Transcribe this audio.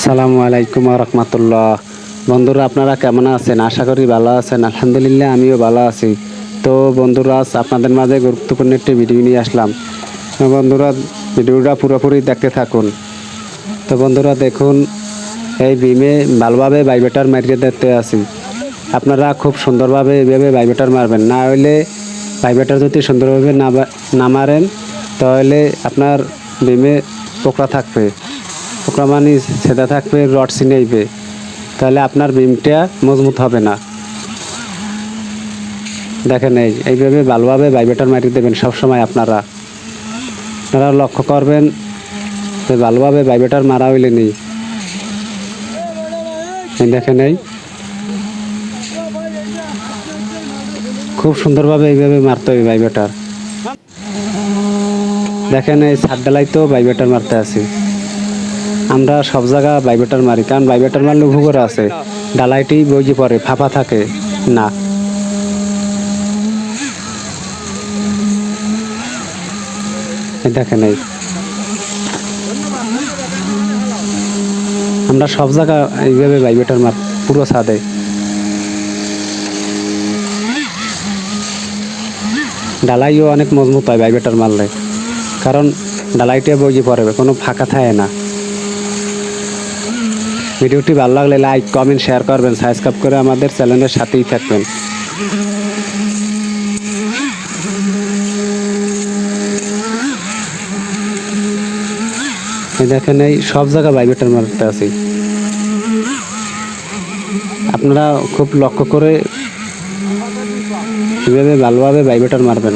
আসসালামু আলাইকুম ওয়া রাহমাতুল্লাহ। বন্ধুরা, আপনারা কেমন আছেন? আশা করি ভালো আছেন। আলহামদুলিল্লাহ, আমিও ভালো আছি। তো বন্ধুরা, আজ আপনাদের মাঝে গুরুত্বপূর্ণ একটি ভিডিও নিয়ে আসলাম। তো বন্ধুরা, ভিডিওটা পুরোপুরি দেখতে থাকুন। তো বন্ধুরা, দেখুন, এই বিমে ভালোভাবে ভাইব্রেটর মারিয়ে দেখতে আছি। আপনারা খুব সুন্দরভাবে এইভাবে ভাইব্রেটর মারবেন, না হলে ভাইব্রেটর যদি সুন্দরভাবে না মারেন তাহলে আপনার বিমে পোকরা থাকবে। পোকরা মানে ছেদা থাকবে, রড ছিনাইবে, তাহলে আপনার বিমটা মজবুত হবে না। দেখেন, এইভাবে ভালোভাবে ভাইব্রেটর মারিয়ে দেবেন সবসময়। আপনারা লক্ষ্য করবেন যে ভালোভাবে ভাইব্রেটর মারা হইলে নেই। দেখেন, খুব সুন্দরভাবে এইভাবে মারতে হবে ভাইব্রেটর। দেখেন, এই ছাদ ডালাই তো ভাইব্রেটর মারতে আছি। আমরা সব জায়গা ভাইব্রেটর মারি, কারণ ভাইব্রেটর মারলে উপকার আছে, ডালাইটি বইয়ে পড়ে, ফাঁপা থাকে না। দেখেন, আমরা সব জায়গা এইভাবে ভাইব্রেটর মার, পুরো ছাদে। ডালাইও অনেক মজবুত হয় ভাইব্রেটর মারলে, কারণ ডালাইটা বইয়ে পড়ে, কোনো ফাঁকা থাকে না। ভিডিওটি ভালো লাগলে লাইক, কমেন্ট, শেয়ার করবেন, সাবস্ক্রাইব করে আমাদের চ্যানেলের সাথেই থাকবেন। দেখেন, এই সব জায়গায় ভাইব্রেটর মারতে আছি। আপনারা খুব লক্ষ্য করে এভাবে ভালোভাবে ভাইব্রেটর মারবেন।